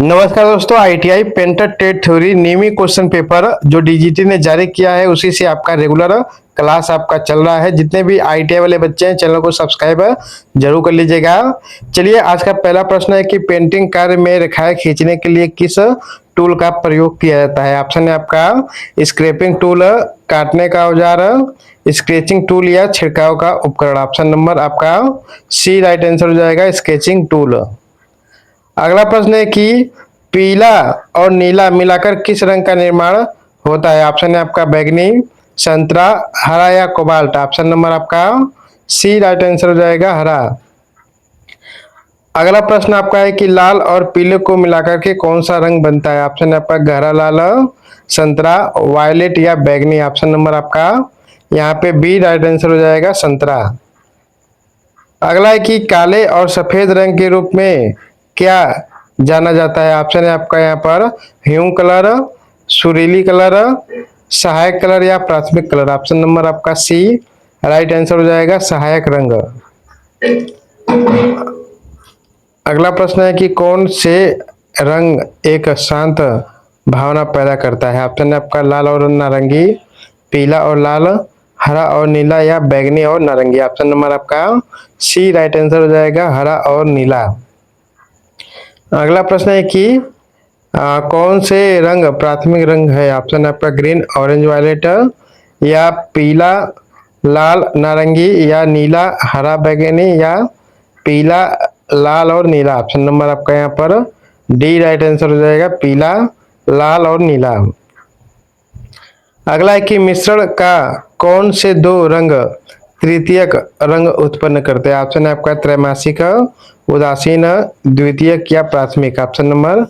नमस्कार दोस्तों, ITI painter TET theory नियमित क्वेश्चन पेपर जो डीजीटी ने जारी किया है उसी से आपका रेगुलर क्लास आपका चल रहा है। जितने भी आईटीआई वाले बच्चे हैं चैनल को सब्सक्राइब जरूर कर लीजिएगा। चलिए, आज का पहला प्रश्न है कि पेंटिंग कार्य में रेखाएं खींचने के लिए किस टूल का प्रयोग किया जाता है। ऑप्शन है आपका स्क्रैपिंग टूल, काटने का औजार, स्केचिंग टूल या छिड़काव का उपकरण। ऑप्शन नंबर आपका सी राइट आंसर हो जाएगा, स्केचिंग टूल। अगला प्रश्न है कि पीला और नीला मिलाकर किस रंग का निर्माण होता है। ऑप्शन है आपका बैगनी, संतरा, हरा या कोबाल्ट। ऑप्शन नंबर आपका सी राइट आंसर हो जाएगा, हरा। अगला प्रश्न आपका है कि लाल और पीले को मिलाकर के कौन सा रंग बनता है। ऑप्शन है आपका गहरा लाल, संतरा, वायलेट या बैगनी। ऑप्शन नंबर आपका यहाँ पे बी राइट आंसर हो जाएगा, संतरा। अगला है कि काले और सफेद रंग के रूप में क्या जाना जाता है। ऑप्शन है आपका यहाँ पर ह्यू कलर, सुरीली कलर, सहायक कलर या प्राथमिक कलर। ऑप्शन नंबर आपका सी राइट आंसर हो जाएगा, सहायक रंग। अगला प्रश्न है कि कौन से रंग एक शांत भावना पैदा करता है। ऑप्शन है आपका लाल और नारंगी, पीला और लाल, हरा और नीला या बैगनी और नारंगी। ऑप्शन नंबर आपका सी राइट आंसर हो जाएगा, हरा और नीला। अगला प्रश्न है कि कौन से रंग प्राथमिक रंग है। ऑप्शन आपका ग्रीन, ऑरेंज, वायलेट या पीला, लाल, नारंगी या नीला, हरा, बैगनी या पीला, लाल और नीला। ऑप्शन नंबर आपका यहाँ पर डी राइट आंसर हो जाएगा, पीला, लाल और नीला। अगला है कि मिश्रण का कौन से दो रंग तृतीयक रंग उत्पन्न करते हैं। ऑप्शन है आपका त्रैमासिक, उदासीन, द्वितीयक या प्राथमिक। ऑप्शन नंबर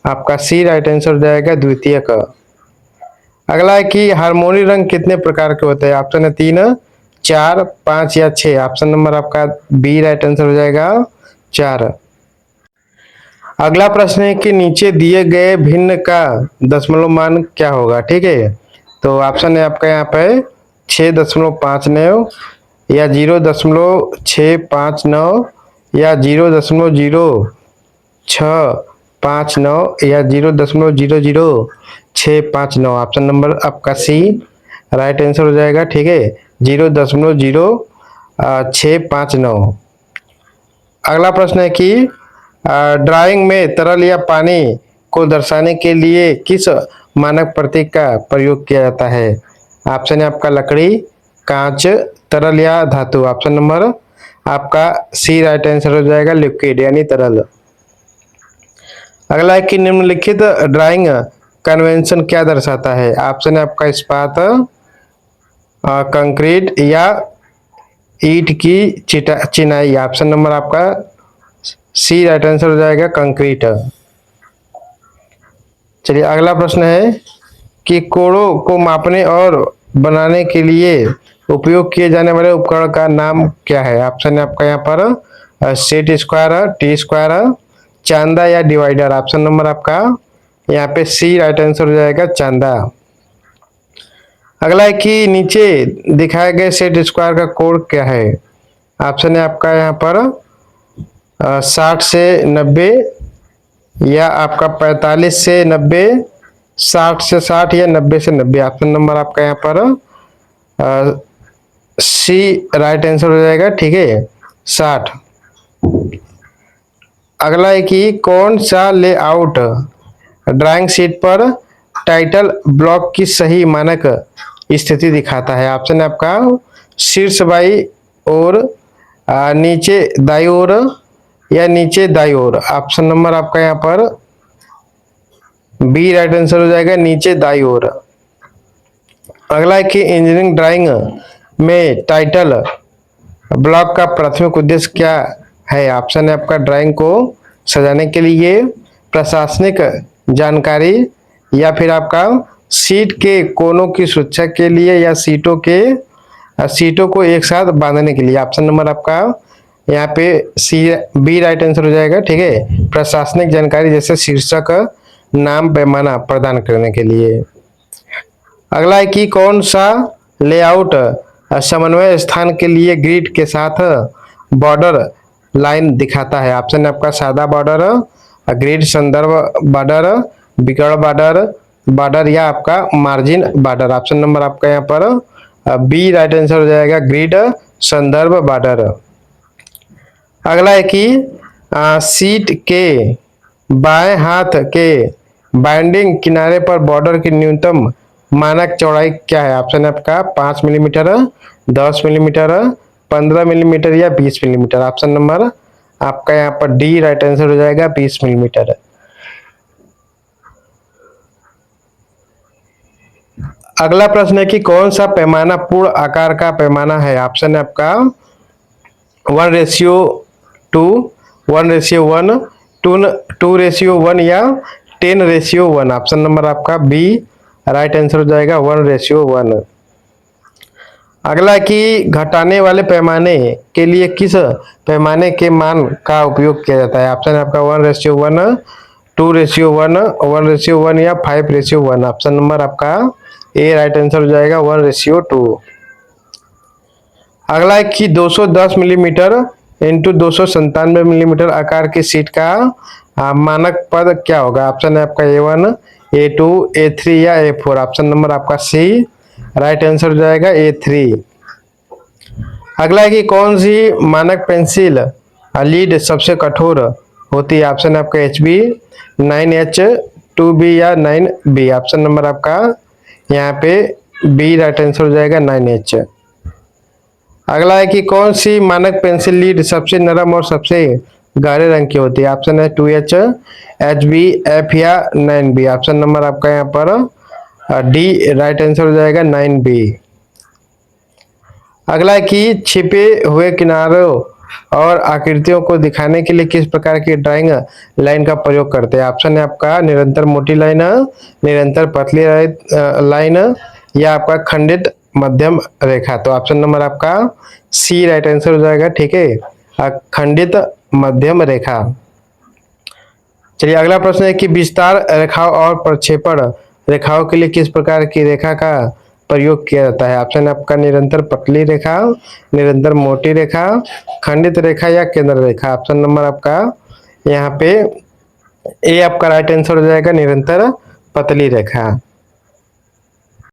आपका सी राइट आंसर हो जाएगा, द्वितीयक। अगला है कि हार्मोनी रंग कितने प्रकार के होते हैं। ऑप्शन है 3, 4, 5 या 6। ऑप्शन नंबर आपका बी राइट आंसर हो जाएगा, 4। अगला प्रश्न है कि नीचे दिए गए भिन्न का दशमलव मान क्या होगा। ठीक है, तो ऑप्शन है आपका यहाँ पे 6.59 या 0.659 या 0.0659 या 0.00659। ऑप्शन नंबर आपका सी राइट आंसर हो जाएगा। ठीक है, 0.0659। अगला प्रश्न है कि ड्राइंग में तरल या पानी को दर्शाने के लिए किस मानक प्रतीक का प्रयोग किया जाता है। ऑप्शन है आपका लकड़ी, कांच, तरल या धातु। ऑप्शन नंबर आपका सी राइट आंसर हो जाएगा, लिक्विड यानी तरल। अगला है कि निम्नलिखित ड्राइंग कन्वेंशन क्या दर्शाता है। ऑप्शन है आपका इस्पात, कंक्रीट या ईंट की चिनाई। ऑप्शन नंबर आपका सी राइट आंसर हो जाएगा, कंक्रीट। चलिए, अगला प्रश्न है कि कोणों को मापने और बनाने के लिए उपयोग किए जाने वाले उपकरण का नाम क्या है। ऑप्शन है आपका यहाँ पर सेट स्क्वायर, टी स्क्वायर, चांदा या डिवाइडर। ऑप्शन नंबर आपका यहाँ पे सी राइट आंसर हो जाएगा, चांदा। अगला है कि नीचे दिखाए गए सेट स्क्वायर का कोड क्या है। ऑप्शन है आपका यहाँ पर 60 से 90 या आपका 45 से 90, 60 से 60 या 90 से 90। ऑप्शन नंबर आपका यहाँ पर सी राइट आंसर हो जाएगा। ठीक है, 60। अगला है कि कौन सा लेआउट ड्राइंग शीट पर टाइटल ब्लॉक की सही मानक स्थिति दिखाता है। ऑप्शन है आपका शीर्ष बाई और नीचे दाई ओर या नीचे दाई ओर। ऑप्शन नंबर आपका यहाँ पर बी राइट आंसर हो जाएगा, नीचे दाई ओर। अगला है कि इंजीनियरिंग ड्राइंग में टाइटल ब्लॉक का प्राथमिक उद्देश्य क्या है। ऑप्शन है आपका ड्राइंग को सजाने के लिए, प्रशासनिक जानकारी या फिर आपका सीट के कोनों की सुरक्षा के लिए या सीटों को एक साथ बांधने के लिए। ऑप्शन नंबर आपका यहाँ पे सी बी राइट आंसर हो जाएगा। ठीक है, प्रशासनिक जानकारी जैसे शीर्षक, नाम, पैमाना प्रदान करने के लिए। अगला है कि कौन सा लेआउट समन्वय स्थान के लिए ग्रिड के साथ बॉर्डर लाइन दिखाता है। ऑप्शन है आपका सादा बॉर्डर, ग्रिड संदर्भ बॉर्डर, विकर्ण बॉर्डर, बॉर्डर या आपका मार्जिन बॉर्डर। ऑप्शन नंबर आपका यहाँ पर बी राइट आंसर हो जाएगा, ग्रिड संदर्भ बॉर्डर। अगला है कि सीट के बाएं हाथ के बाइंडिंग किनारे पर बॉर्डर की न्यूनतम मानक चौड़ाई क्या है? ऑप्शन है आपका 5 मिलीमीटर, 10 मिलीमीटर, 15 मिलीमीटर या 20 मिलीमीटर। ऑप्शन नंबर आपका यहाँ पर डी राइट आंसर हो जाएगा, 20 मिलीमीटर। अगला प्रश्न है कि कौन सा पैमाना पूर्ण आकार का पैमाना है? ऑप्शन है आपका 1:2, 1:1, 2:1 या 10:1। ऑप्शन नंबर आपका बी राइट आंसर हो जाएगा, 1:1। अगला है कि घटाने वाले पैमाने के लिए किस पैमाने के मान का उपयोग किया जाता है? ऑप्शन है आपका 1:1, 2:1, 1:1 या 5:1। ऑप्शन नंबर आपका ए राइट आंसर हो जाएगा, 1:2। अगला है कि 210 मिलीमीटर इंटू 297 मिलीमीटर आकार की सीट का मानक पद क्या होगा? ऑप्शन है आपका A1, A2, A3 या A4। ऑप्शन नंबर आपका सी राइट आंसर हो जाएगा, A3। अगला है कि कौन सी मानक पेंसिल लीड सबसे कठोर होती है? ऑप्शन है आपका HB, 9H, 2B या 9B। ऑप्शन नंबर आपका यहाँ पे बी राइट आंसर हो जाएगा, 9H। अगला है कि कौन सी मानक पेंसिल लीड सबसे नरम और सबसे गहरे रंग की होती है? ऑप्शन है 2H, HB, F या 9B। ऑप्शन नंबर आपका यहाँ पर डी राइट आंसर हो जाएगा, 9B। अगला है कि छिपे हुए किनारों और आकृतियों को दिखाने के लिए किस प्रकार की ड्राइंग लाइन का प्रयोग करते हैं? ऑप्शन है आपका निरंतर मोटी लाइन, निरंतर पतली लाइन या आपका खंडित मध्यम रेखा। तो ऑप्शन नंबर आपका सी राइट आंसर हो जाएगा, ठीक है, खंडित मध्यम रेखा। चलिए अगला प्रश्न है कि विस्तार रेखाओं और प्रक्षेपण रेखाओं के लिए किस प्रकार की रेखा का प्रयोग किया जाता है? ऑप्शन आपका निरंतर पतली रेखा, निरंतर मोटी रेखा, खंडित रेखा या केंद्र रेखा। ऑप्शन नंबर आपका यहाँ पे ए आपका राइट आंसर हो जाएगा, निरंतर पतली रेखा।